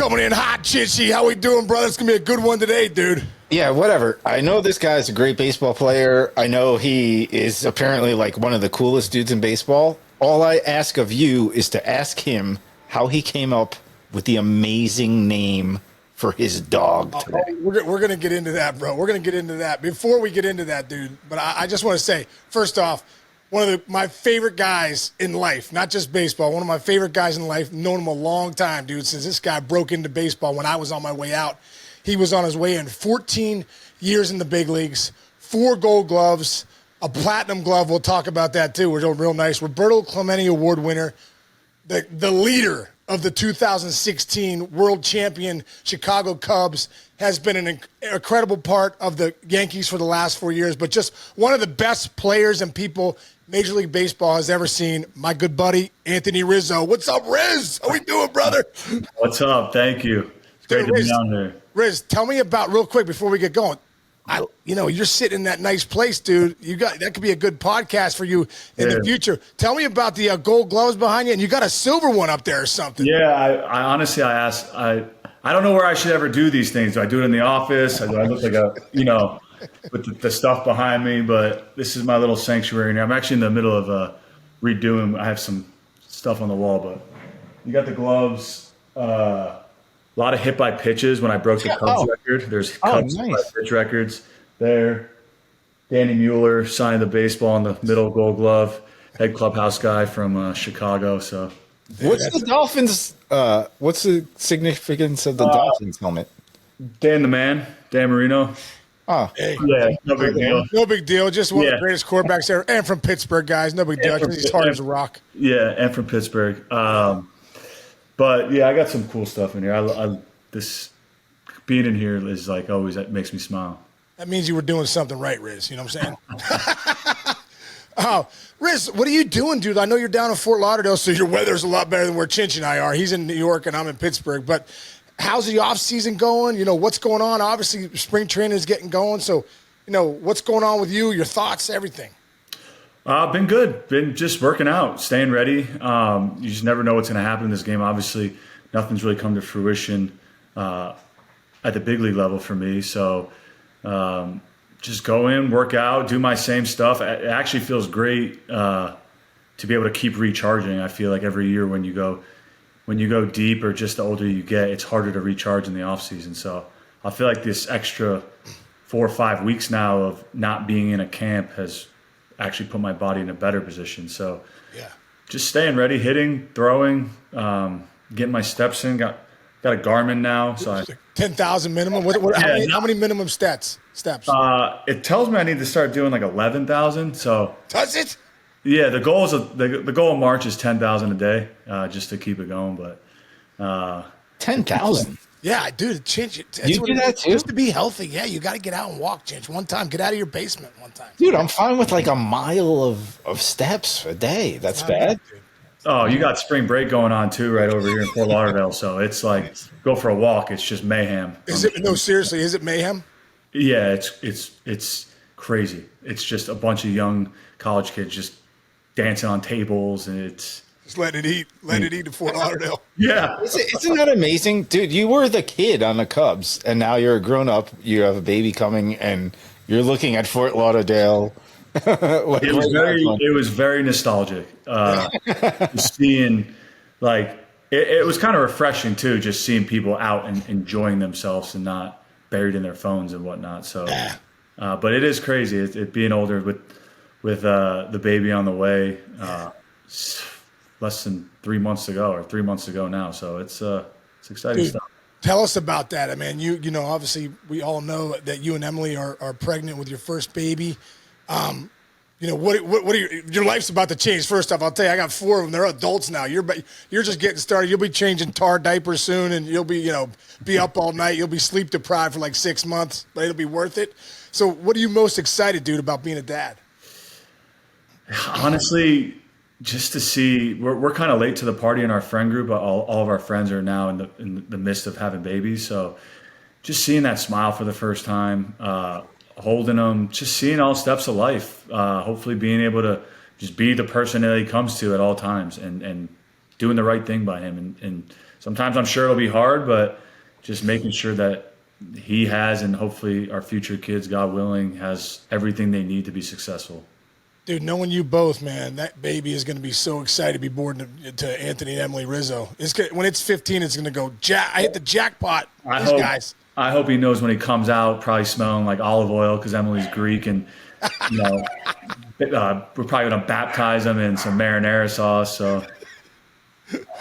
coming in hot, Chinchy. How we doing, brother? It's going to be a good one today, dude. Yeah, whatever. I know this guy's a great baseball player. I know he is apparently like one of the coolest dudes in baseball. All I ask of you is to ask him how he came up with the amazing name for his dog today. We're going to get into that, bro. We're going to get into that. Before we get into that, dude, but I just want to say, first off, one of my favorite guys in life, not just baseball, one of my favorite guys in life, known him a long time, dude, since this guy broke into baseball when I was on my way out. He was on his way in 14 years in the big leagues, 4 gold gloves, a platinum glove. We'll talk about that, too. We're real nice. Roberto Clemente Award winner, the leader of the 2016 world champion Chicago Cubs, has been an incredible part of the Yankees for the last 4 years, but just one of the best players and people Major League Baseball has ever seen. My good buddy, Anthony Rizzo. What's up, Riz? How we doing, brother? What's up? Thank you. It's great to be down here. Riz, tell me about, real quick before we get going, you're sitting in that nice place, dude. That could be a good podcast for you in the future. Tell me about the gold gloves behind you, and you got a silver one up there or something. Yeah, I honestly, I don't know where I should ever do these things. Do I do it in the office? Do I look like with the stuff behind me? But this is my little sanctuary now. I'm actually in the middle of redoing. I have some stuff on the wall, but you got the gloves. A lot of hit by pitches when I broke the Cubs record. There's Cubs hit by pitch records there. Danny Mueller signed the baseball in the middle gold glove. Head clubhouse guy from Chicago. So, what's the Dolphins? What's the significance of the Dolphins helmet? Dan the Man, Dan Marino. Oh, hey, yeah, no big deal. No big deal. Just one of the greatest quarterbacks ever, and from Pittsburgh, guys. No big deal. He's hard as a rock. Yeah, and from Pittsburgh. But yeah, I got some cool stuff in here. This being in here is like always, that makes me smile. That means you were doing something right, Riz. You know what I'm saying? Riz, what are you doing, dude? I know you're down in Fort Lauderdale, so your weather's a lot better than where Chinch and I are. He's in New York and I'm in Pittsburgh. But how's the off season going? What's going on? Obviously, spring training is getting going. So, what's going on with you? Your thoughts, everything. Been good. Been just working out, staying ready. You just never know what's going to happen in this game. Obviously, nothing's really come to fruition at the big league level for me. So just go in, work out, do my same stuff. It actually feels great to be able to keep recharging. I feel like every year when you go deep or just the older you get, it's harder to recharge in the off season. So I feel like this extra 4 or 5 weeks now of not being in a camp has actually put my body in a better position. So just staying ready, hitting, throwing, getting my steps in. Got a Garmin now. So 10,000 minimum. How many minimum steps? It tells me I need to start doing like 11,000. So does it? Yeah, the goal in March is 10,000 a day, just to keep it going. But 10,000. Yeah, dude, Chinch. You do that too? Just to be healthy, yeah, you got to get out and walk, Chinch. One time, get out of your basement one time. Dude, I'm fine with like a mile of steps a day. That's bad. Oh, you got spring break going on too, right over here in Fort Lauderdale. So it's like go for a walk. It's just mayhem. Seriously, is it mayhem? Yeah, it's crazy. It's just a bunch of young college kids just dancing on tables, and it's just let it eat in Fort Lauderdale. Yeah. Isn't that amazing? Dude, you were the kid on the Cubs, and now you're a grown-up. You have a baby coming, and you're looking at Fort Lauderdale. It was very nostalgic. Seeing, like, it was kind of refreshing, too, just seeing people out and enjoying themselves and not buried in their phones and whatnot. So, but it is crazy. It being older with the baby on the way. Less than 3 months ago now. So it's exciting stuff. Tell us about that. I mean, you know, obviously we all know that you and Emily are pregnant with your first baby. What are your life's about to change. First off, I'll tell you, I got 4 of them. They're adults now. You're just getting started. You'll be changing tar diapers soon, and you'll be up all night. You'll be sleep deprived for like 6 months, but it'll be worth it. So what are you most excited, dude, about being a dad? Honestly, just to see, we're kind of late to the party in our friend group. All of our friends are now in the midst of having babies. So just seeing that smile for the first time, holding them, just seeing all steps of life, hopefully being able to just be the person that he comes to at all times and doing the right thing by him. And sometimes I'm sure it'll be hard, but just making sure that he has, and hopefully our future kids, God willing, has everything they need to be successful. Dude, knowing you both, man, that baby is going to be so excited to be born to Anthony and Emily Rizzo. When it's 15, it's going to go, I hit the jackpot. Guys. I hope he knows when he comes out, probably smelling like olive oil because Emily's Greek, and we're probably going to baptize him in some marinara sauce. So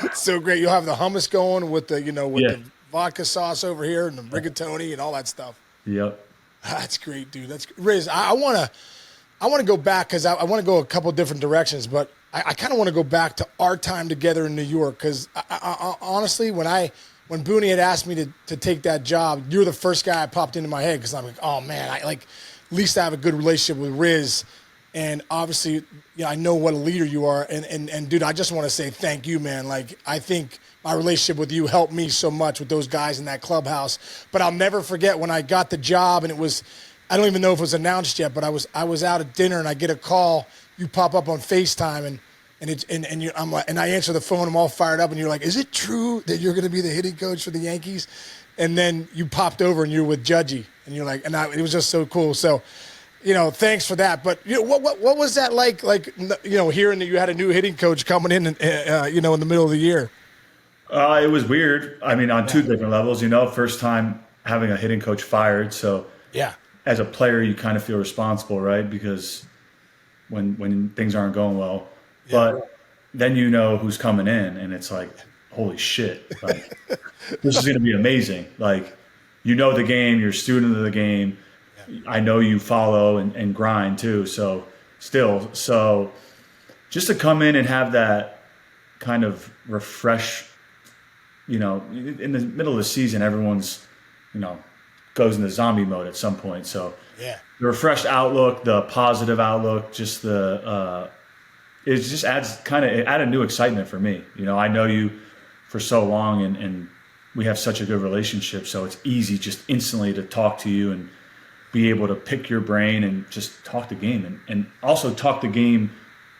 it's so great. You'll have the hummus going with the vodka sauce over here and the rigatoni and all that stuff. Yep. That's great, dude. That's Riz. I want to go back because I want to go a couple different directions, but I kind of want to go back to our time together in New York because honestly, when Booney had asked me to take that job, you're the first guy that popped into my head because I'm like, oh man, at least I have a good relationship with Riz, and obviously, I know what a leader you are, and dude, I just want to say thank you, man. Like, I think my relationship with you helped me so much with those guys in that clubhouse, but I'll never forget when I got the job, and it was, I don't even know if it was announced yet, but I was out at dinner and I get a call, you pop up on FaceTime, and I answer the phone, I'm all fired up, and you're like, is it true that you're going to be the hitting coach for the Yankees? And then you popped over and you're with Judgy, and you're like, it was just so cool. So, thanks for that. But what was that like? Hearing that you had a new hitting coach coming in, in the middle of the year. It was weird. I mean, on two different levels. First time having a hitting coach fired, so as a player, you kind of feel responsible, right? Because when things aren't going well, but then who's coming in, and it's like, holy shit, like this is going to be amazing. Like, the game, you're a student of the game. I know you follow and grind too. So just to come in and have that kind of refresh, in the middle of the season, everyone's, goes into zombie mode at some point. So the refreshed outlook, the positive outlook, just it just added new excitement for me. I know you for so long and we have such a good relationship. So it's easy just instantly to talk to you and be able to pick your brain and just talk the game and also talk the game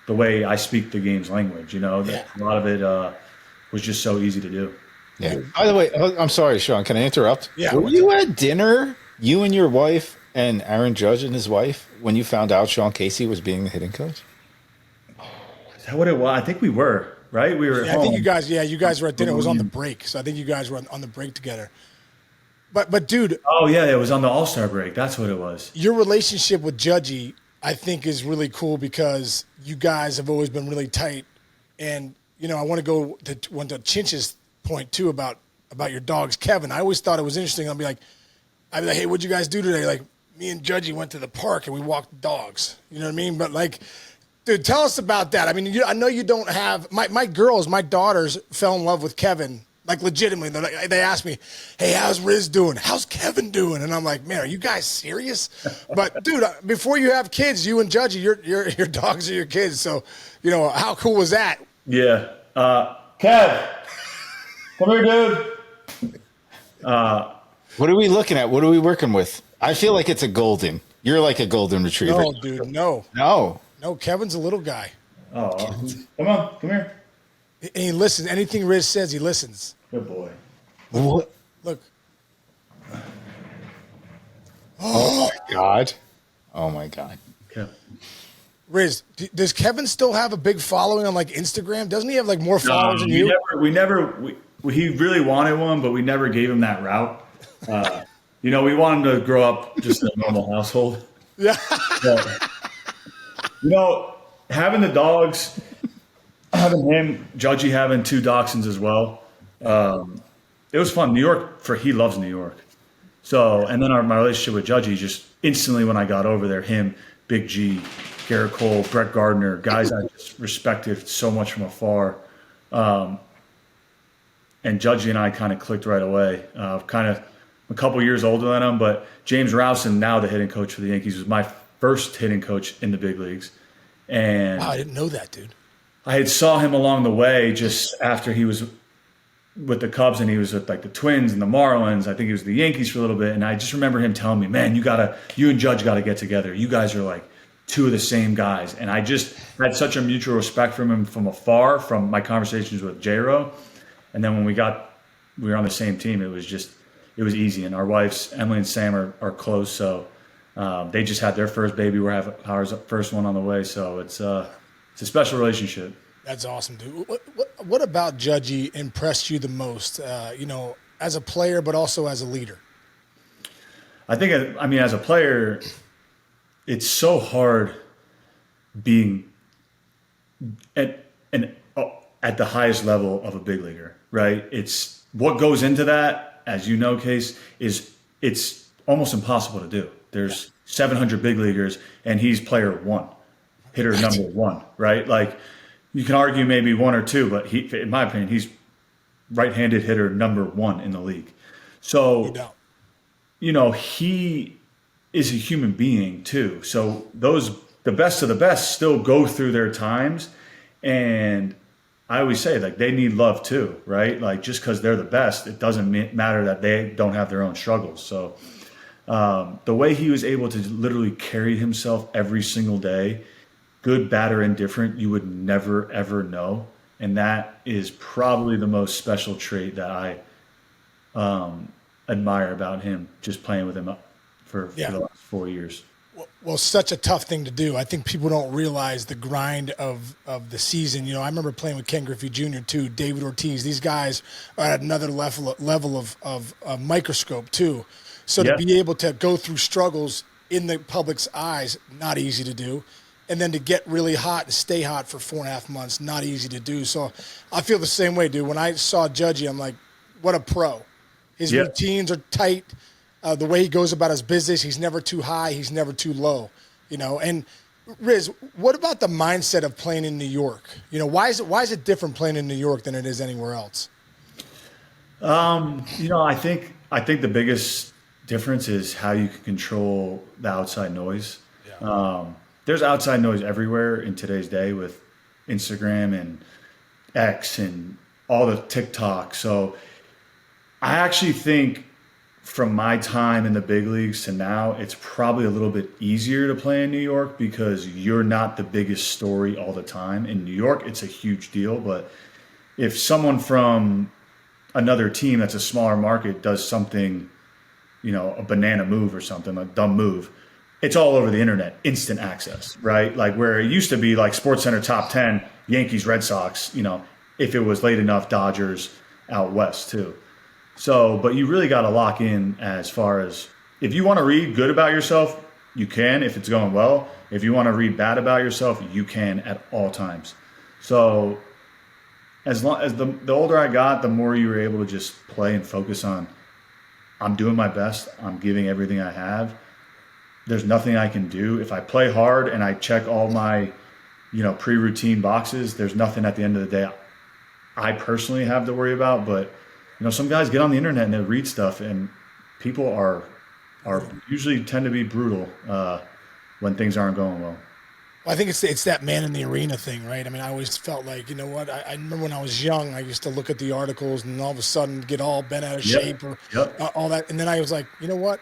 the way I speak the game's language. A lot of it was just so easy to do. Yeah. By the way, I'm sorry, Sean, can I interrupt? Yeah. Were you at dinner, you and your wife and Aaron Judge and his wife, when you found out Sean Casey was being the hitting coach? Is that what it was? I think we were, right? We were at home. I think you guys were at dinner. It was on the break. So I think you guys were on the break together. But dude. Oh, yeah, it was on the All-Star break. That's what it was. Your relationship with Judgy, I think, is really cool because you guys have always been really tight. And, I want to go to Chinch's point, too, about your dogs, Kevin. I always thought it was interesting. I'd be like, hey, what'd you guys do today? Like, me and Judgy went to the park and we walked the dogs. You know what I mean? But, like, dude, tell us about that. I mean, I know you don't have – my daughters fell in love with Kevin. Like, legitimately, they asked me, hey, how's Riz doing? How's Kevin doing? And I'm like, man, are you guys serious? But, dude, before you have kids, you and Judgy, your dogs are your kids. So, how cool was that? Yeah. Kev, come here, dude. What are we looking at? What are we working with? I feel like it's a golden. You're like a golden retriever. No, dude, no. No. No, Kevin's a little guy. Oh, come on, come here. And he listens. Anything Riz says, he listens. Good boy. What? Look. Oh my God. Oh my God. Okay. Riz, does Kevin still have a big following on like Instagram? Doesn't he have like more followers than you? He really wanted one, but we never gave him that route. We wanted him to grow up just in a normal household. Yeah. But, having the dogs, having him, Judgy having two dachshunds as well. It was fun. New York, he loves New York. So, and then my relationship with Judgy, just instantly when I got over there, him, Big G, Garrett Cole, Brett Gardner, guys I just respected so much from afar. And Judgy and I kind of clicked right away. Kind of a couple years older than him, but James Rowson, now the hitting coach for the Yankees, was my first hitting coach in the big leagues. And wow, I didn't know that, dude. I had saw him along the way just after he was with the Cubs and he was with like the Twins and the Marlins. I think he was the Yankees for a little bit. And I just remember him telling me, man, you and Judge got to get together. You guys are like two of the same guys. And I just had such a mutual respect from him from afar, from my conversations with J-Ro. And then when we got we were on the same team. It was easy. And our wives, Emily and Sam, are close. So they just had their first baby. We're having ours first one on the way. So it's a special relationship. That's awesome, dude. What about Judgy impressed you the most, as a player, but also as a leader? I think, I mean, as a player, it's so hard being at the highest level of a big leaguer, right? It's what goes into that, as you know, Case, it's almost impossible to do. There's 700 big leaguers, and he's player one, hitter number one, right? Like, you can argue maybe one or two, but in my opinion, he's right-handed hitter number one in the league. So, he is a human being too. So the best of the best still go through their times. And I always say, like, they need love too, right? Like, just because they're the best, it doesn't matter that they don't have their own struggles. So the way he was able to literally carry himself every single day, good, bad, or indifferent, you would never, ever know. And that is probably the most special trait that I admire about him, just playing with him for the last 4 years. Well, such a tough thing to do. I think people don't realize the grind of the season. I remember playing with Ken Griffey Jr. too, David Ortiz. These guys are at another level of microscope too. So to be able to go through struggles in the public's eyes, not easy to do. And then to get really hot and stay hot for 4.5 months, not easy to do. So I feel the same way, dude. When I saw Judgy, I'm like, what a pro. His routines are tight. The way he goes about his business, he's never too high, he's never too low. And Riz, what about the mindset of playing in New York? Why is it different playing in New York than it is anywhere else? I think the biggest difference is how you can control the outside noise. There's outside noise everywhere in today's day with Instagram and X and all the TikTok. So I actually think from my time in the big leagues to now, it's probably a little bit easier to play in New York because you're not the biggest story all the time. In New York, it's a huge deal. But if someone from another team that's a smaller market does something, a banana move or something, a dumb move, it's all over the internet, instant access, right? Like where it used to be like SportsCenter top 10, Yankees, Red Sox, if it was late enough, Dodgers out west too. So, but you really got to lock in as far as if you want to read good about yourself, you can if it's going well. If you want to read bad about yourself, you can at all times. So as long as the older I got, the more you were able to just play and focus on, I'm doing my best. I'm giving everything I have. There's nothing I can do. If I play hard and I check all my, pre-routine boxes, there's nothing at the end of the day I personally have to worry about. But, some guys get on the internet and they read stuff, and people are usually tend to be brutal when things aren't going well. Well, I think it's that man in the arena thing, right? I mean, I always felt like, I remember when I was young, I used to look at the articles and all of a sudden get all bent out of shape or all that. And then I was like, you know what?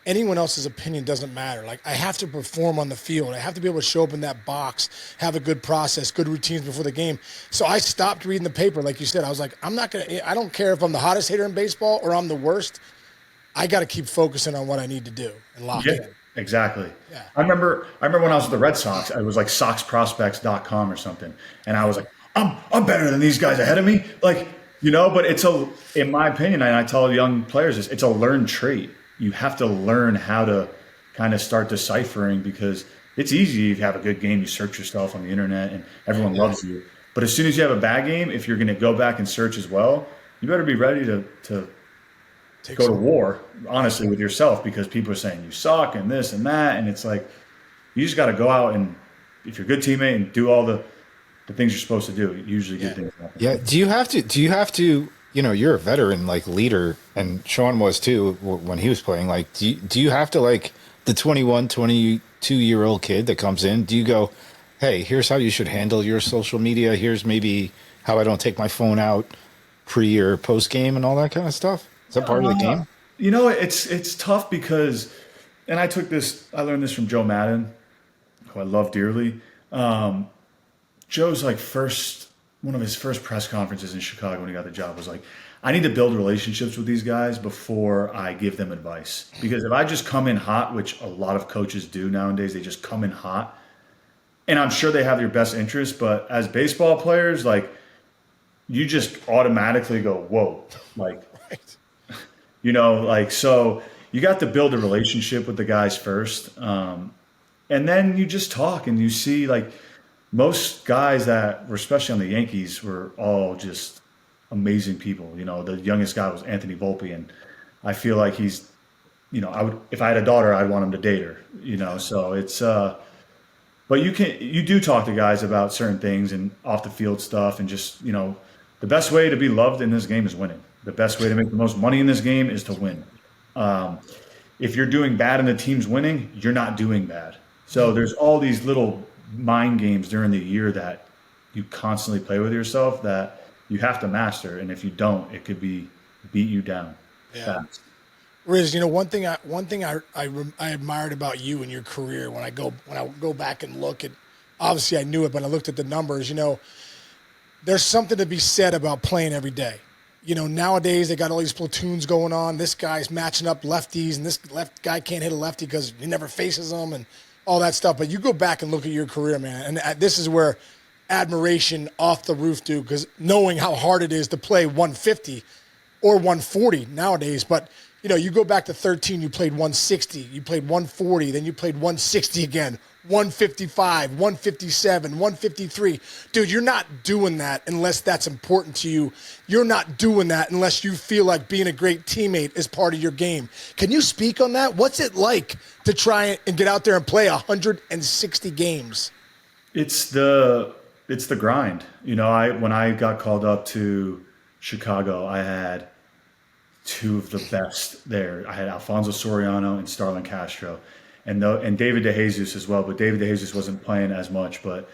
Anyone else's opinion doesn't matter. Like, I have to perform on the field. I have to be able to show up in that box, have a good process, good routines before the game. So I stopped reading the paper. Like you said, I was like, I don't care if I'm the hottest hitter in baseball or I'm the worst. I got to keep focusing on what I need to do and lock in. Exactly. Yeah. I remember when I was with the Red Sox, it was like SoxProspects.com or something. And I was like, I'm better than these guys ahead of me. Like, but in my opinion, and I tell young players this, it's a learned trait. You have to learn how to kind of start deciphering, because it's easy if you have a good game, you search yourself on the internet and everyone loves you. But as soon as you have a bad game, if you're going to go back and search as well, you better be ready to go to war, honestly, with yourself, because people are saying you suck and this and that. And it's like, you just got to go out and, if you're a good teammate, and do all the things you're supposed to do, usually good things happen. Yeah. Do you have to, you're a veteran, like, leader, and Sean was too when he was playing. Like, do you have to, like, the 21, 22-year-old kid that comes in, do you go, hey, here's how you should handle your social media. Here's maybe how I don't take my phone out pre or post game and all that kind of stuff? Is that part of the game? It's tough because, and I learned this from Joe Madden, who I love dearly. Joe's like one of his first press conferences in Chicago when he got the job was like, I need to build relationships with these guys before I give them advice. Because if I just come in hot, which a lot of coaches do nowadays, they just come in hot. And I'm sure they have your best interest, but as baseball players, like, you just automatically go, whoa, like, Right. like, so you got to build a relationship with the guys first. And then you just talk and you see, like, most guys that were, especially on the Yankees, were all just amazing people. The youngest guy was Anthony Volpe, and I feel like he's, I would, if I had a daughter, I'd want him to date her. So it's, but you do talk to guys about certain things and off the field stuff, and just, the best way to be loved in this game is winning. The best way to make the most money in this game is to win. If you're doing bad and the team's winning, you're not doing bad. So there's all these little mind games during the year that you constantly play with yourself that you have to master, and if you don't, it could beat you down fast. Riz, one thing I admired about you and your career when I go back and look at, obviously I knew it, but I looked at the numbers. There's something to be said about playing every day. Nowadays they got all these platoons going on. This guy's matching up lefties, and this left guy can't hit a lefty because he never faces them and all that stuff. But you go back and look at your career, man, and this is where admiration off the roof, dude, because knowing how hard it is to play 150 or 140 nowadays. But you go back to 13, you played 160, you played 140, then you played 160 again, 155, 157, 153. Dude, you're not doing that unless that's important to you. You're not doing that unless you feel like being a great teammate is part of your game. Can you speak on that? What's it like to try and get out there and play 160 games? It's the grind. When I got called up to Chicago, I had two of the best there. I had Alfonso Soriano and Starlin Castro, and David DeJesus as well. But David DeJesus wasn't playing as much. But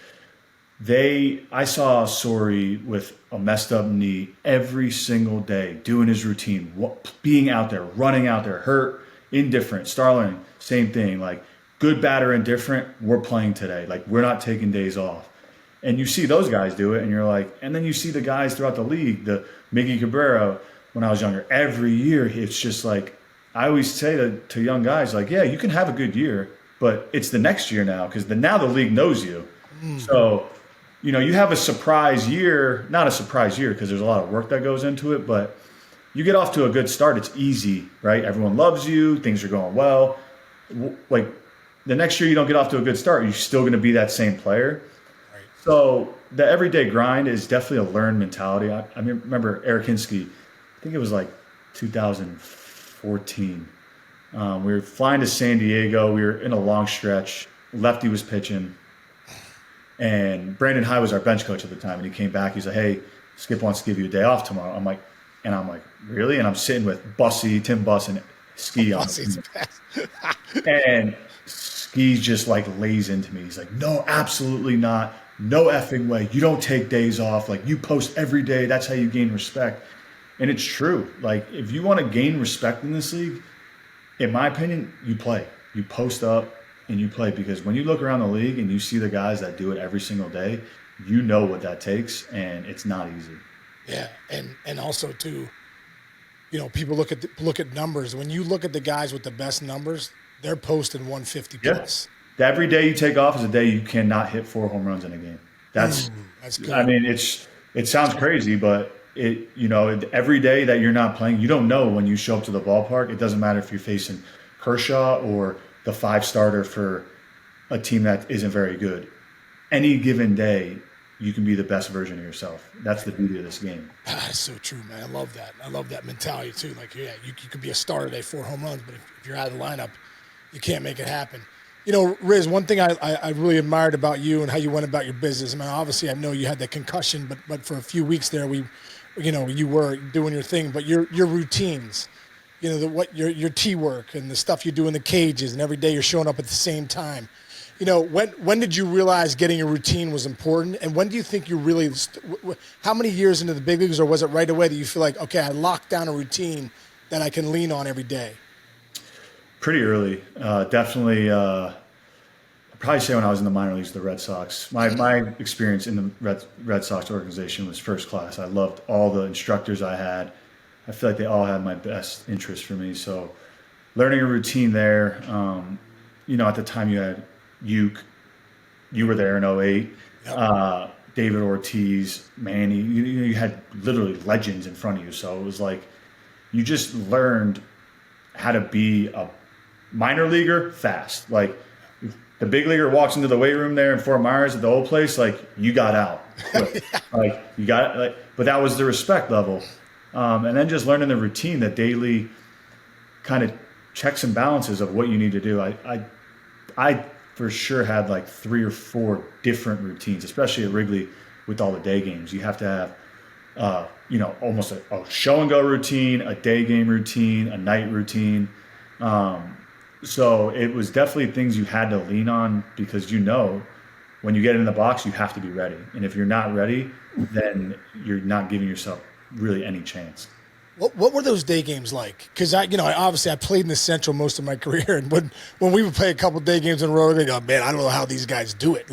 I saw Sori with a messed up knee every single day, doing his routine, being out there, running out there, hurt, indifferent. Starlin, same thing, like good, bad, or indifferent. We're playing today. Like, we're not taking days off. And you see those guys do it, and you're like, and then you see the guys throughout the league, the Miggy Cabrera. When I was younger, every year, it's just like, I always say to young guys, like, yeah, you can have a good year, but it's the next year now, because now the league knows you. So, you have a surprise year, not a surprise year because there's a lot of work that goes into it, but you get off to a good start, it's easy, right? Everyone loves you, things are going well. Like, the next year you don't get off to a good start, you're still going to be that same player. Right. So the everyday grind is definitely a learned mentality. I remember Eric Hinsky, I think it was like 2014. We were flying to San Diego. We were in a long stretch. Lefty was pitching. And Brandon High was our bench coach at the time. And he came back. He's like, hey, Skip wants to give you a day off tomorrow. I'm like, really? And I'm sitting with Bussy, Tim Buss, and Ski on it. And Ski just like lays into me. He's like, no, absolutely not. No effing way. You don't take days off. Like, you post every day. That's how you gain respect. And it's true. Like, if you want to gain respect in this league, in my opinion, you play. You post up and you play, because when you look around the league and you see the guys that do it every single day, you know what that takes, and it's not easy. Yeah, and also too, people look at numbers. When you look at the guys with the best numbers, they're posting 150 plus. Yeah. Every day you take off is a day you cannot hit 4 home runs in a game. That's good. I mean, it sounds crazy, but every day that you're not playing, you don't know when you show up to the ballpark. It doesn't matter if you're facing Kershaw or the 5 starter for a team that isn't very good. Any given day, you can be the best version of yourself. That's the beauty of this game. That's so true, man. I love that. I love that mentality too. Like, yeah, you could be a starter today, 4 home runs, but if you're out of the lineup, you can't make it happen. Riz, one thing I really admired about you and how you went about your business. I mean, obviously, I know you had that concussion, but for a few weeks there, you were doing your thing. But your routines, your tee work and the stuff you do in the cages, and every day you're showing up at the same time. When did you realize getting a routine was important, and when do you think you really? How many years into the big leagues, or was it right away that you feel like, okay, I locked down a routine that I can lean on every day? Pretty early, definitely. I'd probably say when I was in the minor leagues, the Red Sox. My experience in the Red Sox organization was first class. I loved all the instructors I had. I feel like they all had my best interest for me. So learning a routine there, at the time you had Uke, you were there in '08, Yep. David Ortiz, Manny, you had literally legends in front of you. So it was like, you just learned how to be a minor leaguer fast. Like the big leaguer walks into the weight room there in Fort Myers at the old place, like you got out. Like you got like, but that was the respect level. And then just learning the routine, the daily kind of checks and balances of what you need to do. I for sure had like 3 or 4 different routines, especially at Wrigley with all the day games. You have to have, almost a show and go routine, a day game routine, a night routine. So it was definitely things you had to lean on because when you get in the box, you have to be ready. And if you're not ready, then you're not giving yourself really any chance. What were those day games like? Because I obviously I played in the Central most of my career, and when we would play a couple day games in a row, they go, man, I don't know how these guys do it.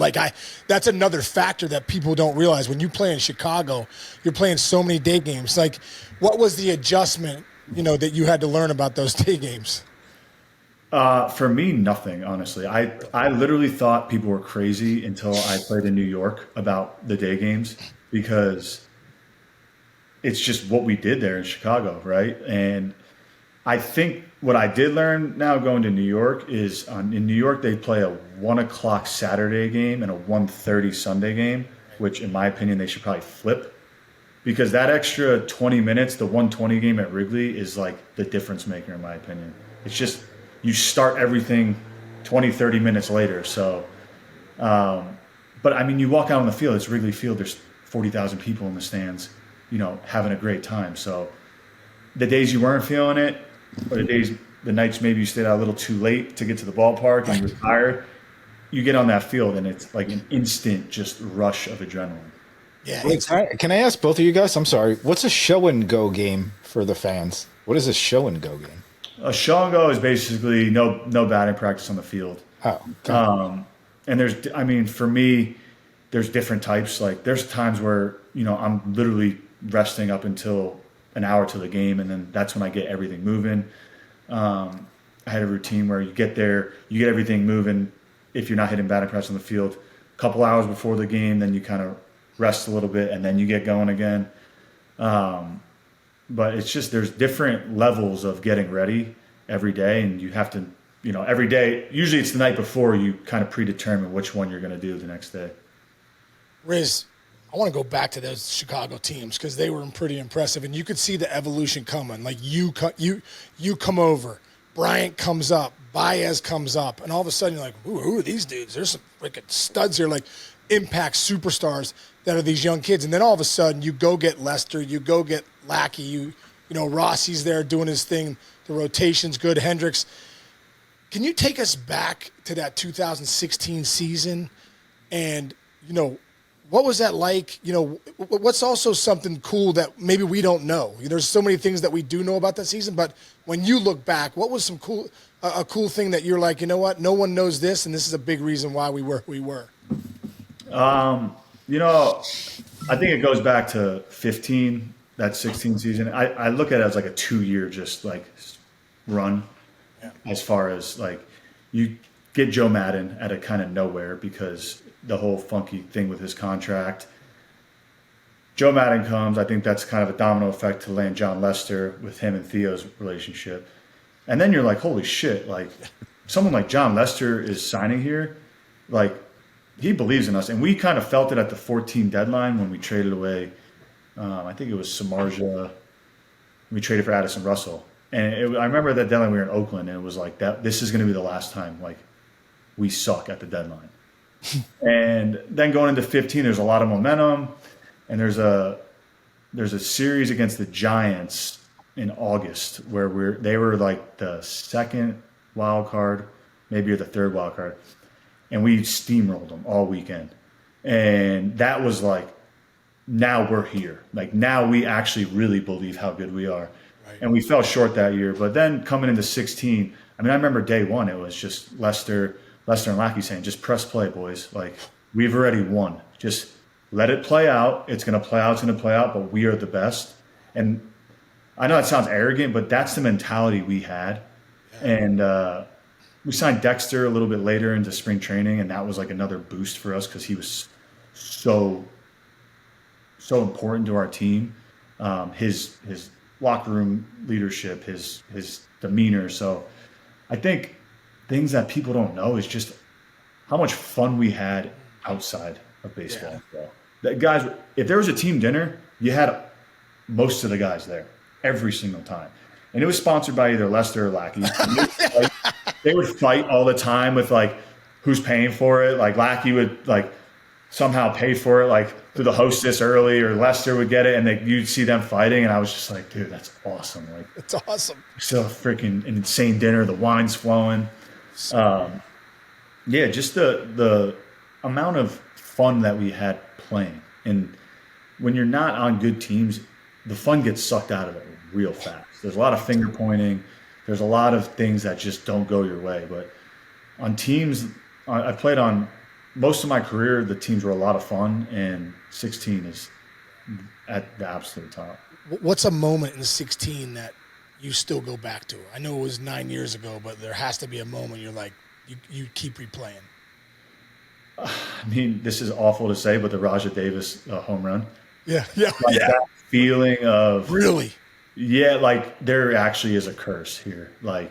That's another factor that people don't realize. When you play in Chicago, you're playing so many day games. Like, what was the adjustment, that you had to learn about those day games? For me, nothing, honestly. I literally thought people were crazy until I played in New York about the day games because it's just what we did there in Chicago, right? And I think what I did learn now going to New York is in New York, they play a 1 o'clock Saturday game and a 1:30 Sunday game, which in my opinion, they should probably flip because that extra 20 minutes, the 1:20 game at Wrigley is like the difference maker in my opinion. It's just, you start everything 20, 30 minutes later. So, but I mean, you walk out on the field, it's Wrigley Field, there's 40,000 people in the stands, having a great time. So the days you weren't feeling it, or the nights maybe you stayed out a little too late to get to the ballpark and you were tired, you get on that field and it's like an instant just rush of adrenaline. Yeah, Wait, can I ask both of you guys? I'm sorry. What's a show and go game for the fans? What is a show and go game? A show and go is basically no batting practice on the field. Oh, okay. And for me, there's different types. Like there's times where, I'm literally resting up until an hour to the game. And then that's when I get everything moving. I had a routine where you get there, you get everything moving. If you're not hitting batting practice on the field, a couple hours before the game, then you kind of rest a little bit and then you get going again. But it's just, there's different levels of getting ready every day. And you have to, every day, usually it's the night before you kind of predetermine which one you're going to do the next day. Riz, I want to go back to those Chicago teams because they were pretty impressive, and you could see the evolution coming. Like you come over, Bryant comes up, Baez comes up, and all of a sudden you're like, ooh, who are these dudes? There's some freaking studs here, like impact superstars that are these young kids. And then all of a sudden you go get Lester, you go get Lackey, Rossi's there doing his thing. The rotation's good. Hendricks. Can you take us back to that 2016 season? And, what was that like? What's also something cool that maybe we don't know? There's so many things that we do know about that season, but when you look back, what was a cool thing that you're like, you know what? No one knows this, and this is a big reason why we were. I think it goes back to 15, that 16 season. I look at it as like a 2-year just like run, as far as like you get Joe Madden out of kind of nowhere because the whole funky thing with his contract. Joe Madden comes. I think that's kind of a domino effect to land John Lester with him and Theo's relationship. And then you're like, holy shit, like someone like John Lester is signing here. Like he believes in us. And we kind of felt it at the 14 deadline when we traded away, I think it was Samardzija. We traded for Addison Russell. And I remember that deadline we were in Oakland and it was like that. This is going to be the last time like we suck at the deadline. And then going into 15, there's a lot of momentum, and there's a series against the Giants in August where they were like the second wild card, maybe or the third wild card, and we steamrolled them all weekend. And that was like, now we're here. Like now we actually really believe how good we are. Right. And we fell short that year. But then coming into 16, I remember day one, it was just Lester and Lackey saying, just press play, boys. Like, we've already won. Just let it play out. It's going to play out. It's going to play out, but we are the best. And I know that sounds arrogant, but that's the mentality we had. And we signed Dexter a little bit later into spring training, and that was like another boost for us because he was so important to our team. His locker room leadership, his demeanor. So I think things that people don't know is just how much fun we had outside of baseball. Yeah. That guys, if there was a team dinner, you had most of the guys there every single time. And it was sponsored by either Lester or Lackey. They would fight all the time with like who's paying for it. Like Lackey would like somehow pay for it, like through the hostess early, or Lester would get it, and you'd see them fighting. And I was just like, dude, that's awesome. Like, It's awesome. still freaking an insane dinner. The wine's flowing. Yeah, just the amount of fun that we had playing. And when you're not on good teams, the fun gets sucked out of it real fast. There's a lot of finger pointing. There's a lot of things that just don't go your way. But on teams, I played on most of my career, the teams were a lot of fun, and 16 is at the absolute top. What's a moment in 16 that you still go back to? I know it was 9 years ago, but there has to be a moment you're like, you keep replaying. I mean, this is awful to say, but the Rajah Davis home run. Yeah. Like that feeling of Really? yeah, like there actually is a curse here. Like,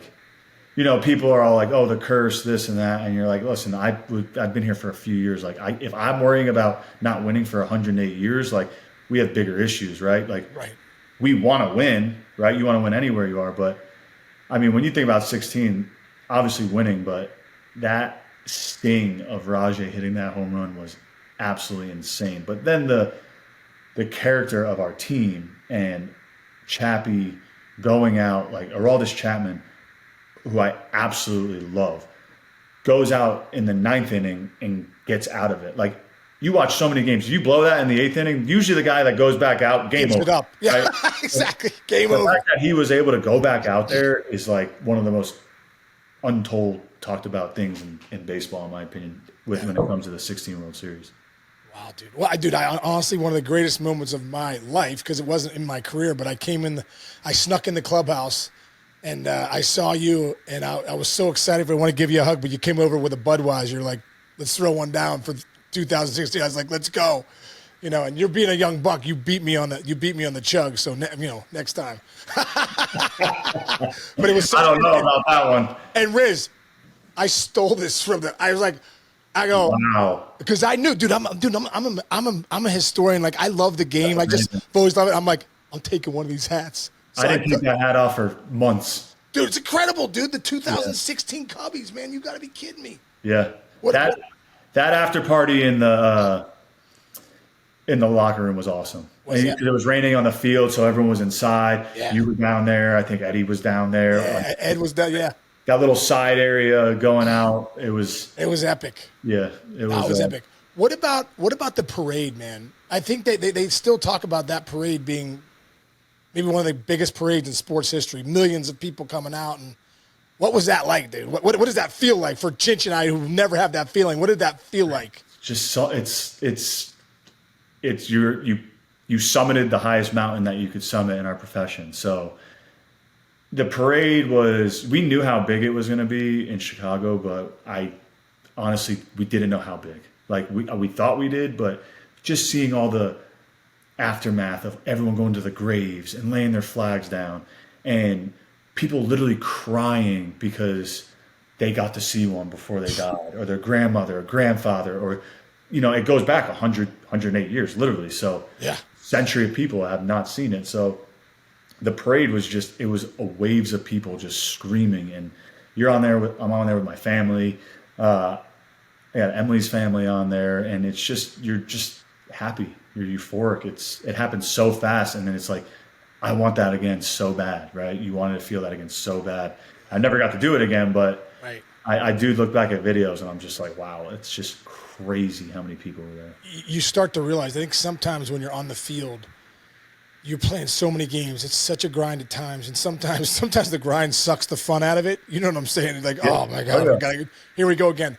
you know, people are all like, "Oh, the curse, this and that," and you're like, "Listen, I've been here for a few years. Like, if I'm worrying about not winning for 108 years, like we have bigger issues, right? Like, Right. we want to win, right? You want to win anywhere you are, but I mean, when you think about 16, obviously winning, but that sting of Rajah hitting that home run was absolutely insane. But then the character of our team and Chappie going out, like Aroldis Chapman, who I absolutely love, goes out in the ninth inning and gets out of it. Like, you watch so many games. You blow that in the eighth inning, usually the guy that goes back out, game Gives over. it up. Yeah, Right? exactly. Game The over. fact that he was able to go back out there is like one of the most untold, talked about things in baseball, in my opinion, when it comes to the 16 World Series. Wow, dude. Well, I honestly, one of the greatest moments of my life, because it wasn't in my career, but I snuck in the clubhouse, and I saw you, and I was so excited. I want to give you a hug, but you came over with a Budweiser. You're like, let's throw one down for 2016. I was like, let's go. You know, and you're being a young buck. You beat me on the chug. So next time. But it was. I don't know about that one. And Riz, I stole this from I was like, I go, Wow. because I knew, dude. I'm a historian. Like, I love the game. I just always love it. I'm like, I'm taking one of these hats. So I didn't take that hat off for months. dude, it's incredible, dude. The 2016 Cubbies, man. You got to be kidding me. Yeah. What- That after party in the locker room was awesome. that? It was raining on the field, so everyone was inside. Yeah. You were down there. I think Eddie was down there. Yeah, Ed was done. Yeah, That little side area going out. It was epic. yeah. It That was was epic. What about the parade, man? I think they still talk about that parade being maybe one of the biggest parades in sports history. Millions of people coming out, and what was that like, dude? What does that feel like for Chinch and I, who never have that feeling? What did that feel like? just so it's you summited the highest mountain that you could summit in our profession. So the parade we knew how big it was going to be in Chicago, but we didn't know how big. Like we thought we did, but just seeing all the aftermath of everyone going to the graves and laying their flags down, and people literally crying because they got to see one before they died, or their grandmother or grandfather, or, you know, it goes back 100, 108 years, literally. So Yeah. century of people have not seen it. So the parade was it was a waves of people just screaming, and I'm on there with my family. I got Emily's family on there, and it's just, you're just happy. You're euphoric. It happens so fast, and then it's like, I want that again so bad, right? You wanted to feel that again so bad. I never got to do it again, but Right. I do look back at videos, and I'm just like, wow, it's just crazy how many people were there. You start to realize, I think sometimes when you're on the field, you're playing so many games. It's such a grind at times, and sometimes the grind sucks the fun out of it. You know what I'm saying? It's like, oh my God, Oh, yeah. here we go again.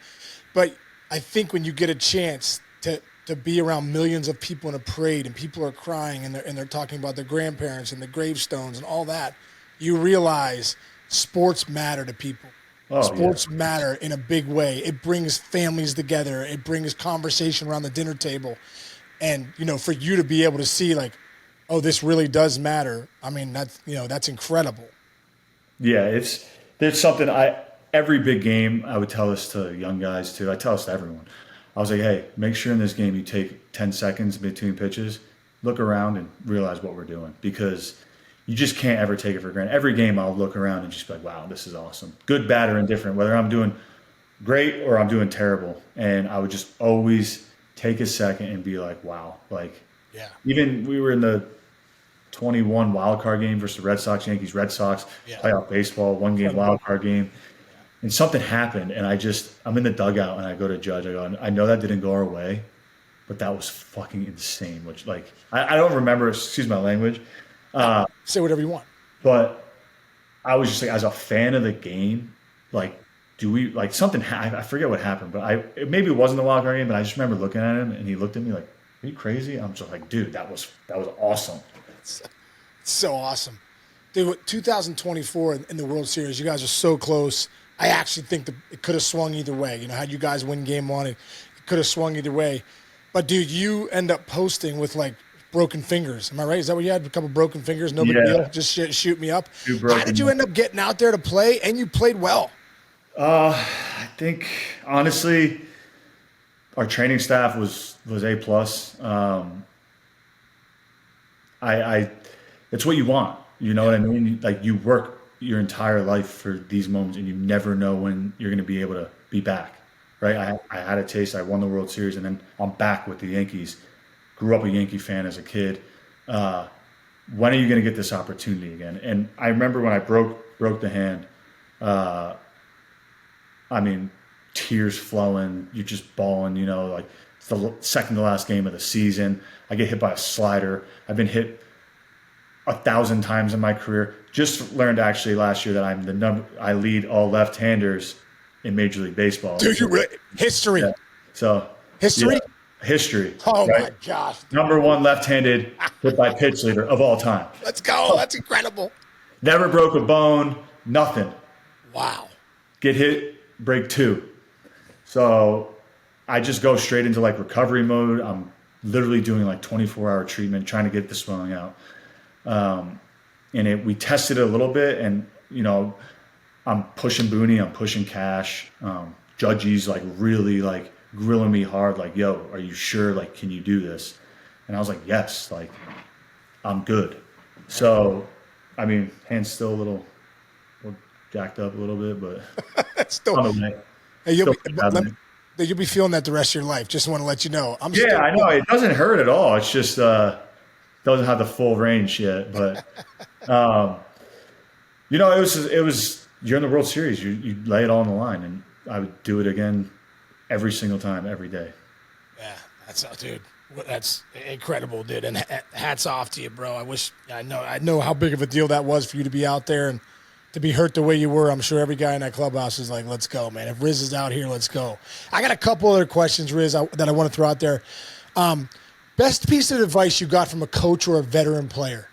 But I think when you get a chance to to be around millions of people in a parade and people are crying and they're talking about their grandparents and the gravestones and all that, you realize sports matter to people. Oh yeah. Sports matter in a big way. It brings families together. It brings conversation around the dinner table. And, for you to be able to see like, oh, this really does matter. I mean, that's incredible. Yeah, there's something every big game I would tell this to young guys too. I tell this to everyone. I was like, hey, make sure in this game you take 10 seconds between pitches, look around and realize what we're doing because you just can't ever take it for granted. Every game I'll look around and just be like, wow, this is awesome. Good, bad, or indifferent, whether I'm doing great or I'm doing terrible. And I would just always take a second and be like, wow. Like, yeah. Even we were in the 21 wild card game versus the Red Sox, Yankees, Red Sox, playoff baseball, 1-game wild card game. And something happened, and I'm in the dugout, and I go to Judge. I go, I know that didn't go our way, but that was fucking insane. Which, like, I don't remember, excuse my language. Say whatever you want. But I was just like, as a fan of the game, like, do we, like, something, I forget what happened, but maybe it wasn't the wild card game, but I just remember looking at him, and he looked at me like, are you crazy? I'm just like, dude, that was awesome. It's so awesome. Dude, 2024 in the World Series, you guys are so close. I actually think that it could have swung either way. Had you guys win game one, it could have swung either way. But, dude, you end up posting with, like, broken fingers. Am I right? Is that what you had? A couple broken fingers? No big deal? Just shoot me up? How did you end up getting out there to play? And you played well. I think, honestly, our training staff was A+. It's what you want. You know what I mean? Like, you work your entire life for these moments, and you never know when you're going to be able to be back, right? I had a taste. I won the World Series, and then I'm back with the Yankees. Grew up a Yankee fan as a kid. When are you going to get this opportunity again? And I remember when I broke the hand. I mean, tears flowing. You're just bawling. Like it's the second to last game of the season. I get hit by a slider. I've been hit 1,000 times in my career. Just learned actually last year that I lead all left-handers in Major League Baseball. Dude, history. Yeah. So history. Yeah, history. Oh right? my gosh. Number one left-handed hit by pitch leader of all time. Let's go. That's incredible. Never broke a bone. Nothing. Wow. Get hit, break 2. So I just go straight into like recovery mode. I'm literally doing like 24-hour treatment, trying to get the swelling out. And we tested it a little bit, and I'm pushing Booney, I'm pushing Cash. Judgy's like really like grilling me hard, like, yo, are you sure? Like, can you do this? And I was like, yes, like I'm good. So, I mean, hand's still a little jacked up a little bit, but still. Hey, you'll be feeling that the rest of your life. Just want to let you know. I know it doesn't hurt at all. It's just doesn't have the full range yet, but it was you're in the World Series. You lay it all on the line, and I would do it again every single time, every day. Yeah, that's incredible, dude. And hats off to you, bro. I know how big of a deal that was for you to be out there and to be hurt the way you were. I'm sure every guy in that clubhouse is like, let's go, man. If Riz is out here, let's go. I got a couple other questions, Riz, that I want to throw out there. Best piece of advice you got from a coach or a veteran player?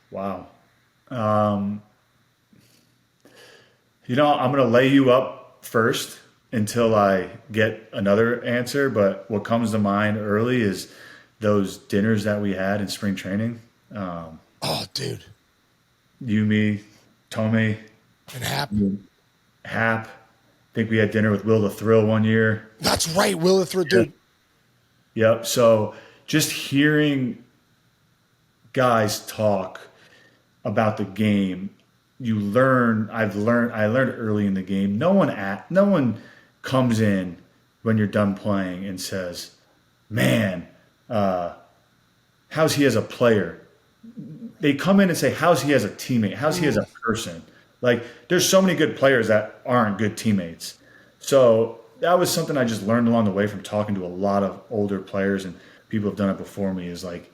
Wow. I'm going to lay you up first until I get another answer. But what comes to mind early is those dinners that we had in spring training. Oh, dude. You, me, Tomei. And Hap. Hap. I think we had dinner with Will the Thrill one year. That's right, Will the Thrill, dude. Yep. So just hearing guys talk about the game, I learned early in the game. No one comes in when you're done playing and says, man, how's he as a player? They come in and say, how's he as a teammate? How's he as a person? Like, there's so many good players that aren't good teammates. So that was something I just learned along the way from talking to a lot of older players, and people have done it before me, is like,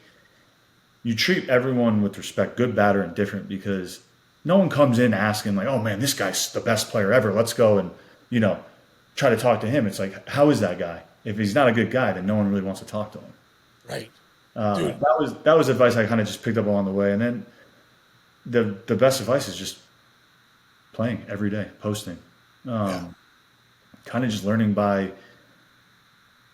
you treat everyone with respect, good, bad, or indifferent, because no one comes in asking like, oh man, this guy's the best player ever. Let's go and, try to talk to him. It's like, how is that guy? if he's not a good guy, then no one really wants to talk to him. Right. Dude. That was advice I kind of just picked up along the way. And then the best advice is just playing every day, posting, kind of just learning by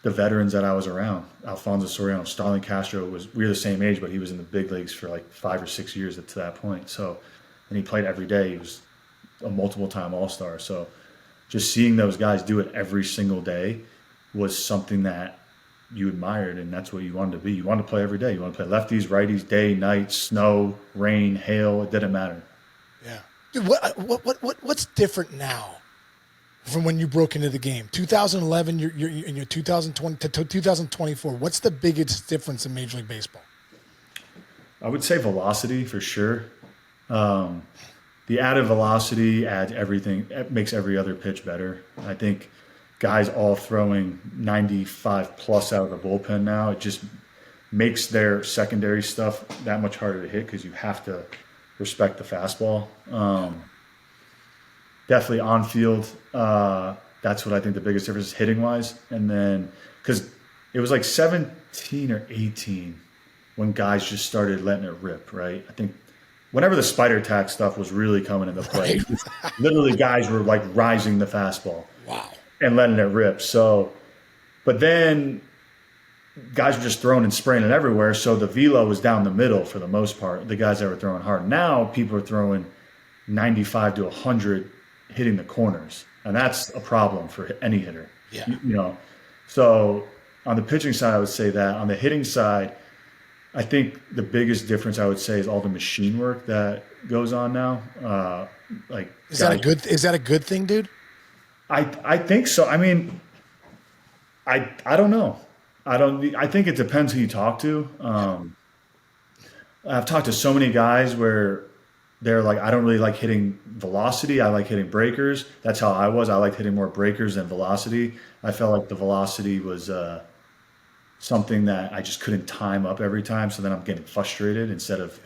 the veterans that I was around. Alfonso Soriano, Starlin Castro we were the same age, but he was in the big leagues for like 5 or 6 years to that point. So, and he played every day. He was a multiple-time All-Star. So just seeing those guys do it every single day was something that you admired, and that's what you wanted to be. You wanted to play every day. You want to play lefties, righties, day, night, snow, rain, hail. It didn't matter. Yeah. Dude, what's different now from when you broke into the game? 2011, you're in your 2020 to 2024. What's the biggest difference in Major League Baseball? I would say velocity for sure. The added velocity adds everything. It makes every other pitch better. I think guys all throwing 95 plus out of the bullpen now, it just makes their secondary stuff that much harder to hit because you have to respect the fastball. Definitely on field. That's what I think the biggest difference is hitting wise. And then, because it was like 17 or 18 when guys just started letting it rip, right? I think whenever the spider tack stuff was really coming into play, literally guys were like rising the fastball. Wow. And letting it rip. So, but then guys were just throwing and spraying it everywhere. So the velo was down the middle for the most part, the guys that were throwing hard. Now people are throwing 95 to 100 hitting the corners. And that's a problem for any hitter. Yeah. You know, so on the pitching side, I would say that. On the hitting side, I think the biggest difference I would say is all the machine work that goes on now. Is that a good thing, dude? I think so. I mean, I don't know. I think it depends who you talk to. I've talked to so many guys where they're like, I don't really like hitting velocity. I like hitting breakers. That's how I was. I liked hitting more breakers than velocity. I felt like the velocity was something that I just couldn't time up every time. So then I'm getting frustrated instead of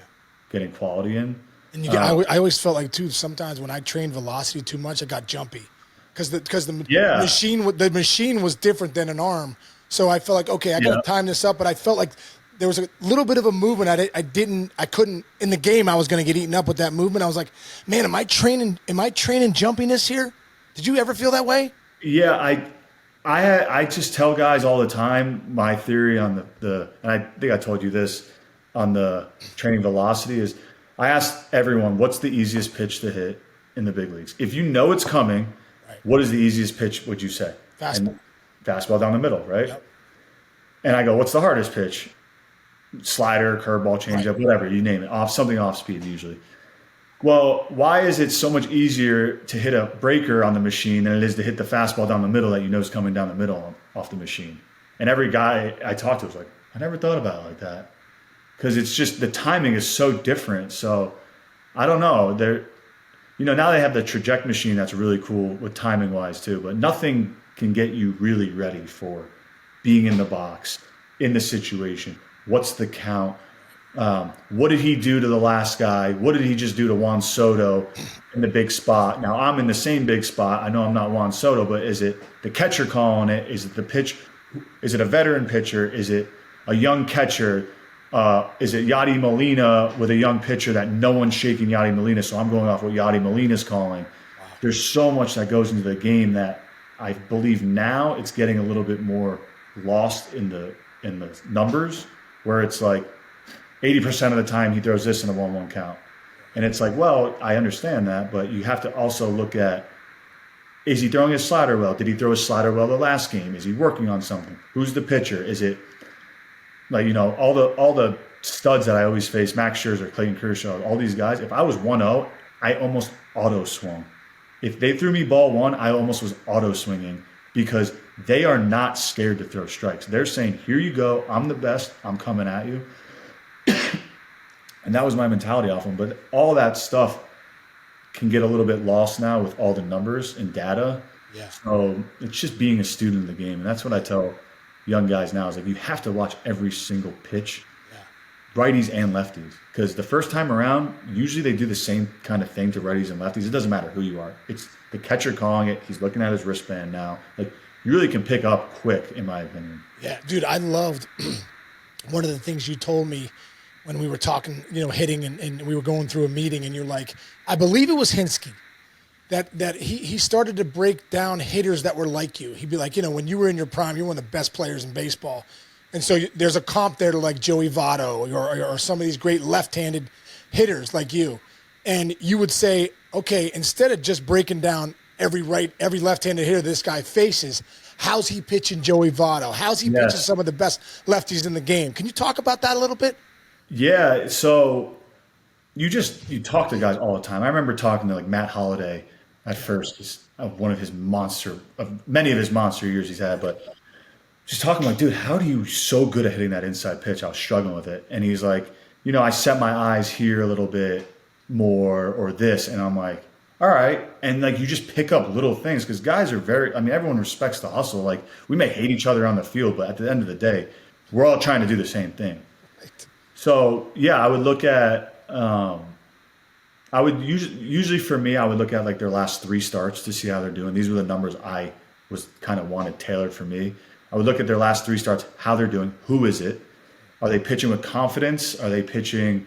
getting quality in. And I always felt like too, sometimes when I trained velocity too much, I got jumpy. Because the machine was different than an arm, so I felt like, okay, I got to time this up. But I felt like there was a little bit of a movement. I couldn't in the game. I was going to get eaten up with that movement. I was like, man, am I training jumpiness here? Did you ever feel that way? Yeah, I just tell guys all the time my theory on the and I think I told you this on the training velocity is I asked everyone what's the easiest pitch to hit in the big leagues. If you know it's coming. What is the easiest pitch, would you say? Fastball. And fastball down the middle, right? Yep. And I go, what's the hardest pitch? Slider, curveball, changeup, whatever, you name it. Something off speed usually. Well, why is it so much easier to hit a breaker on the machine than it is to hit the fastball down the middle that you know is coming down the middle off the machine? And every guy I talked to was like, I never thought about it like that. Because it's just the timing is so different. So I don't know. Now they have the traject machine that's really cool with timing wise too, but nothing can get you really ready for being in the box, in the situation. What's the count? What did he do to the last guy? What did he just do to Juan Soto in the big spot? Now I'm in the same big spot. I know I'm not Juan Soto, but is it the catcher calling it? Is it the pitch? Is it a veteran pitcher? Is it a young catcher? Is it Yadi Molina with a young pitcher that no one's shaking Yadi Molina, so I'm going off what Yadi Molina's calling. Wow. There's so much that goes into the game that I believe now it's getting a little bit more lost in the numbers, where it's like 80% of the time he throws this in a 1-1 count. And it's like, well, I understand that, but you have to also look at, is he throwing his slider well? Did he throw his slider well the last game? Is he working on something? Who's the pitcher? Is it like, all the studs that I always face, Max Scherzer, Clayton Kershaw, all these guys, if I was 1-0, I almost auto swung. If they threw me ball one, I almost was auto swinging because they are not scared to throw strikes. They're saying, here you go. I'm the best. I'm coming at you. And that was my mentality off them. But all that stuff can get a little bit lost now with all the numbers and data. Yeah. So it's just being a student of the game. And that's what I tell young guys now is like, you have to watch every single pitch, righties and lefties. Because the first time around, usually they do the same kind of thing to righties and lefties. It doesn't matter who you are. It's the catcher calling it. He's looking at his wristband now. Like, you really can pick up quick, in my opinion. Yeah, dude, I loved one of the things you told me when we were talking, hitting and we were going through a meeting, and you're like, I believe it was Hinsky that he started to break down hitters that were like you. He'd be like, when you were in your prime, you're one of the best players in baseball. And so there's a comp there to like Joey Votto or some of these great left-handed hitters like you. And you would say, okay, instead of just breaking down every left-handed hitter this guy faces, how's he pitching Joey Votto? How's he pitching some of the best lefties in the game? Can you talk about that a little bit? Yeah. So you talk to guys all the time. I remember talking to like Matt Holliday at first, of many of his monster years he's had, but just talking like, dude, how are you so good at hitting that inside pitch? I was struggling with it. And he's like, I set my eyes here a little bit more or this. And I'm like, all right. And like, you just pick up little things because guys are everyone respects the hustle. Like we may hate each other on the field, but at the end of the day, we're all trying to do the same thing. Right. So yeah, I would look at, I would usually for me, I would look at like their last 3 starts to see how they're doing. These were the numbers I was kind of wanted tailored for me. I would look at their last 3 starts, how they're doing, who is it? Are they pitching with confidence? Are they pitching?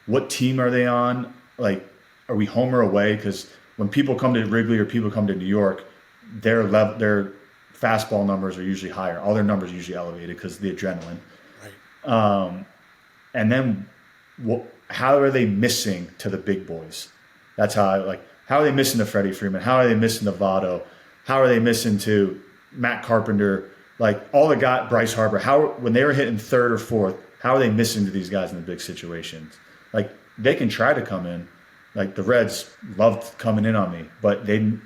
What team are they on? Like, are we home or away? Because when people come to Wrigley or people come to New York, their fastball numbers are usually higher. All their numbers are usually elevated because of the adrenaline. Right. And then how are they missing to the big boys? That's how how are they missing to Freddie Freeman? How are they missing to Votto? How are they missing to Matt Carpenter? Like all the guys, Bryce Harper, when they were hitting 3rd or 4th, how are they missing to these guys in the big situations? Like they can try to come in. Like the Reds loved coming in on me, but and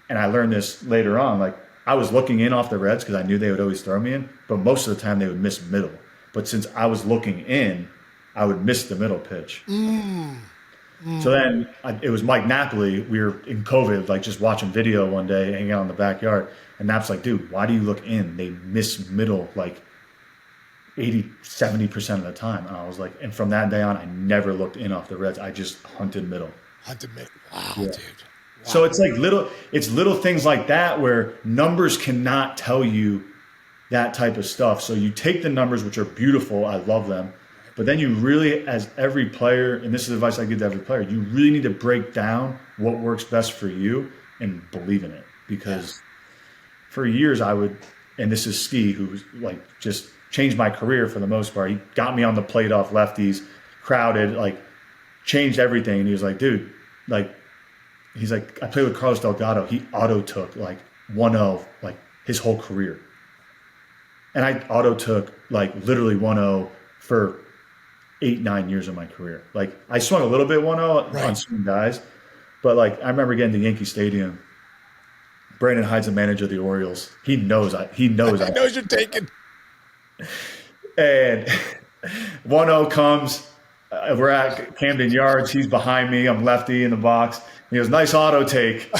I learned this later on, like I was looking in off the Reds because I knew they would always throw me in, but most of the time they would miss middle. But since I was looking in, I would miss the middle pitch. So then it was Mike Napoli. We were in COVID, like just watching video one day, hanging out in the backyard. And Nap's like, dude, why do you look in? They miss middle like 70% of the time. And I was like, and from that day on, I never looked in off the Reds. I just hunted middle. Wow, Yeah. dude. Wow. So it's like little things like that where numbers cannot tell you that type of stuff. So you take the numbers, which are beautiful. I love them. But then you really, as every player, and this is advice I give to every player, you really need to break down what works best for you and believe in it. Because for years and this is Ski, who's like just changed my career for the most part. He got me on the plate off lefties, crowded, like changed everything. And he was like, dude, like, he's like, I played with Carlos Delgado. He auto took like 1-0, like his whole career. And I auto took like literally 1-0 for 8-9 years of my career. Like I swung a little bit 1-0 on some guys, but like I remember getting to Yankee Stadium. Brandon Hyde's the manager of the Orioles. He knows he knows you're taking. And 1-0 comes. We're at Camden Yards. He's behind me. I'm lefty in the box. He goes, nice auto take.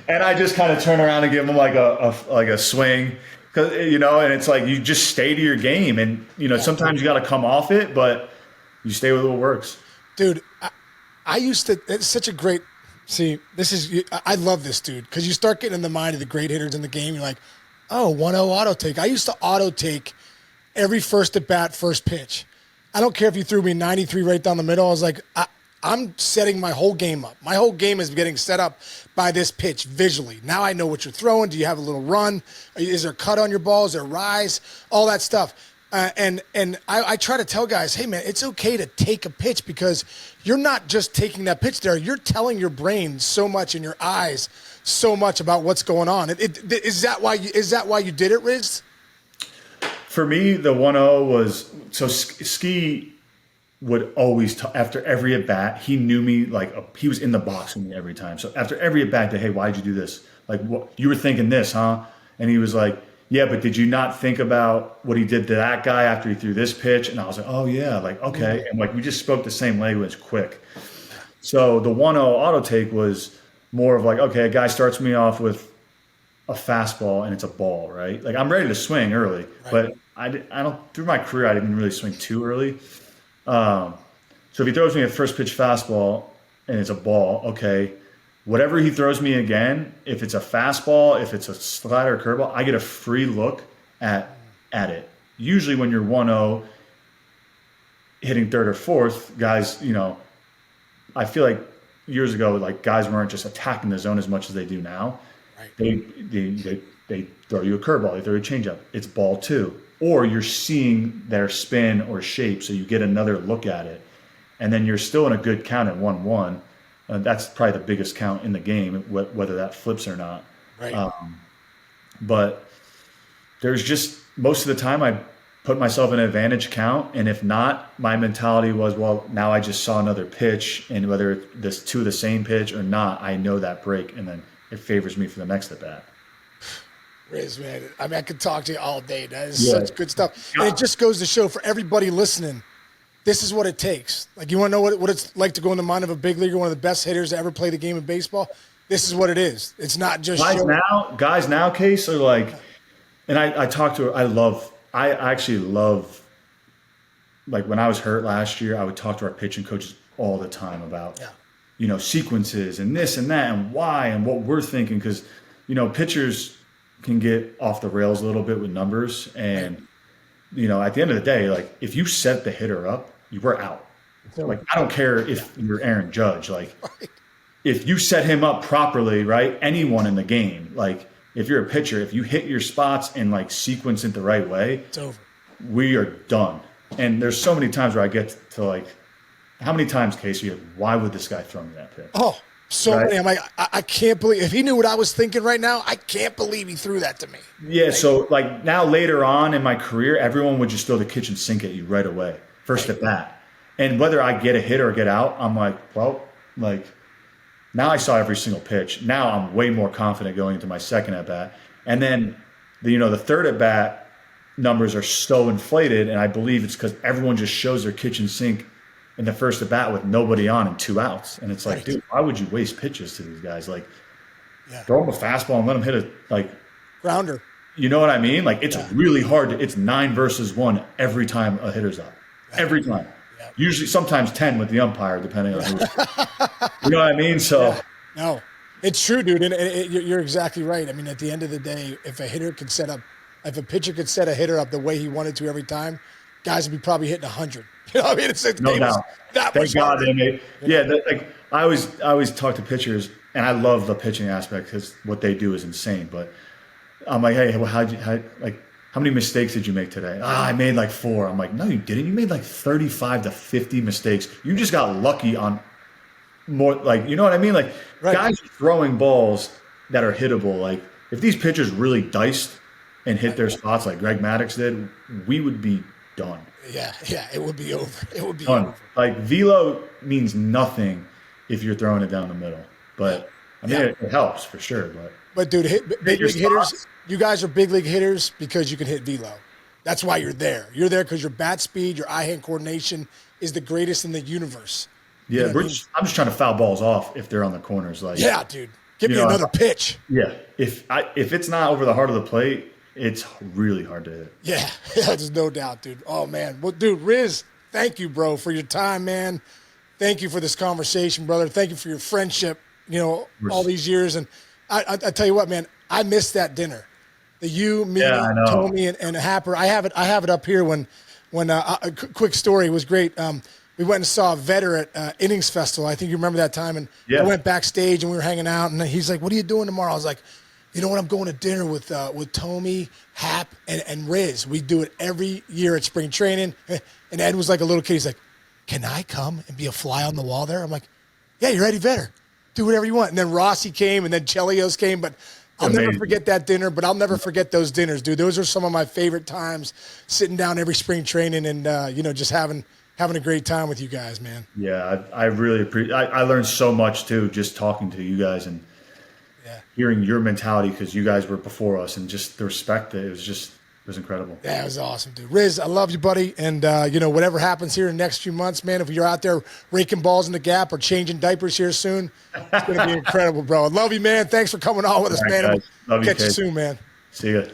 And I just kind of turn around and give him like a swing. Cause, and it's like you just stay to your game. And, sometimes you got to come off it, but you stay with what works. Dude, I used to – it's such a great – see, I love this, dude, because you start getting in the mind of the great hitters in the game. You're like, oh, 1-0 auto take. I used to auto take every first at bat, first pitch. I don't care if you threw me 93 right down the middle. I was like, I'm setting my whole game up. My whole game is getting set up by this pitch visually. Now I know what you're throwing. Do you have a little run? Is there a cut on your ball? Is there rise? All that stuff. And I try to tell guys, hey, man, it's okay to take a pitch because you're not just taking that pitch there. You're telling your brain so much and your eyes so much about what's going on. Is that why you did it, Riz? For me, the 1-0 was – so Ski – would always, after every at bat, he knew me he was in the box with me every time. So after every at bat, hey, why'd you do this? Like, what, you were thinking this, huh? And he was like, yeah, but did you not think about what he did to that guy after he threw this pitch? And I was like, oh yeah, like, okay. And like, we just spoke the same language quick. So the 1-0 auto take was more of like, okay, a guy starts me off with a fastball and it's a ball, right? Like I'm ready to swing early, but I don't, through my career, I didn't really swing too early. So if he throws me a first pitch fastball and it's a ball, okay, whatever he throws me again, if it's a fastball, if it's a slider or curveball, I get a free look at it. Usually when you're 1-0 hitting third or fourth, guys, I feel like years ago, like guys weren't just attacking the zone as much as they do now. Right. They throw you a curveball, they throw you a changeup. It's ball 2. Or you're seeing their spin or shape, so you get another look at it. And then you're still in a good count at 1-1. That's probably the biggest count in the game, whether that flips or not. Right. But there's just, most of the time I put myself in an advantage count. And if not, my mentality was, well, now I just saw another pitch. And whether this two the same pitch or not, I know that break. And then it favors me for the next at bat. Riz, man, I mean, I could talk to you all day. That is such good stuff. And it just goes to show for everybody listening, this is what it takes. Like, you want to know what it's like to go in the mind of a big leaguer, one of the best hitters to ever play the game of baseball? This is what it is. It's not just guys now, Case, are like, and I actually love, like when I was hurt last year, I would talk to our pitching coaches all the time about, sequences and this and that and why and what we're thinking. Because, pitchers can get off the rails a little bit with numbers. And, at the end of the day, like if you set the hitter up, you were out. Like, I don't care if you're Aaron Judge. Like, if you set him up properly, right, anyone in the game, like if you're a pitcher, if you hit your spots and like sequence it the right way, it's over. We are done. And there's so many times where I get to like, how many times, Casey, why would this guy throw me that pitch? Oh, so many. I'm like, I can't believe, if he knew what I was thinking right now, I can't believe he threw that to me. Yeah, so like now later on in my career, everyone would just throw the kitchen sink at you right away, first at bat. And whether I get a hit or get out, I'm like, well, like now I saw every single pitch. Now I'm way more confident going into my second at bat. And then, the third at bat numbers are so inflated, and I believe it's because everyone just shows their kitchen sink in the first at bat with nobody on and 2 outs. And it's like, dude, why would you waste pitches to these guys? Like, throw them a fastball and let them hit a grounder. You know what I mean? Like, it's really hard. It's 9 versus 1 every time a hitter's up. Every time. Yeah. Usually, sometimes 10 with the umpire, depending on who. You know what I mean? So, no, it's true, dude. And you're exactly right. I mean, at the end of the day, if a pitcher could set a hitter up the way he wanted to every time, guys would be probably hitting 100. You know what I mean? It's no doubt. Thank God they made. Yeah, I always talk to pitchers, and I love the pitching aspect because what they do is insane. But I'm like, hey, well, how many mistakes did you make today? I made like 4. I'm like, no, you didn't. You made like 35 to 50 mistakes. You just got lucky on more. Like, you know what I mean? Like, guys throwing balls that are hittable. Like, if these pitchers really diced and hit their spots like Greg Maddux did, we would be done. Yeah, it would be over. It would be done. over. Like, velo means nothing if you're throwing it down the middle. But I mean, it helps for sure. But dude, big league hitters, you guys are big league hitters because you can hit velo. That's why you're there. You're there because your bat speed, your eye-hand coordination is the greatest in the universe. Yeah, I'm just trying to foul balls off if they're on the corners. Like, yeah, dude, give me another pitch. Yeah, if it's not over the heart of the plate, it's really hard to hit. Yeah, there's no doubt, dude. Oh, man. Well, dude, Riz, thank you, bro, for your time, man. Thank you for this conversation, brother. Thank you for your friendship, all these years. And I tell you what, man, I missed that dinner. You, me, Tommy, and Happer. I have it up here when a quick story was great. We went and saw Vetter at Innings Festival. I think you remember that time. And we went backstage and we were hanging out. And he's like, what are you doing tomorrow? I was like, you know what? I'm going to dinner with Tommy, Hap, and Riz. We do it every year at spring training. And Ed was like a little kid. He's like, can I come and be a fly on the wall there? I'm like, yeah, you're Eddie Vedder. Do whatever you want. And then Rossi came, and then Chelios came. But I'll never forget that dinner, but I'll nenever forget those dinners, dude. Those are some of my favorite times, sitting down every spring training and, just having a great time with you guys, man. Yeah, I really appreciate I learned so much, too, just talking to you guys and hearing your mentality because you guys were before us and just the respect that it was incredible. Yeah, it was awesome, dude. Riz, I love you, buddy. And, whatever happens here in the next few months, man, if you're out there raking balls in the gap or changing diapers here soon, it's going to be incredible, bro. I love you, man. Thanks for coming on with us, man. Love you, Catch you soon, man. See ya.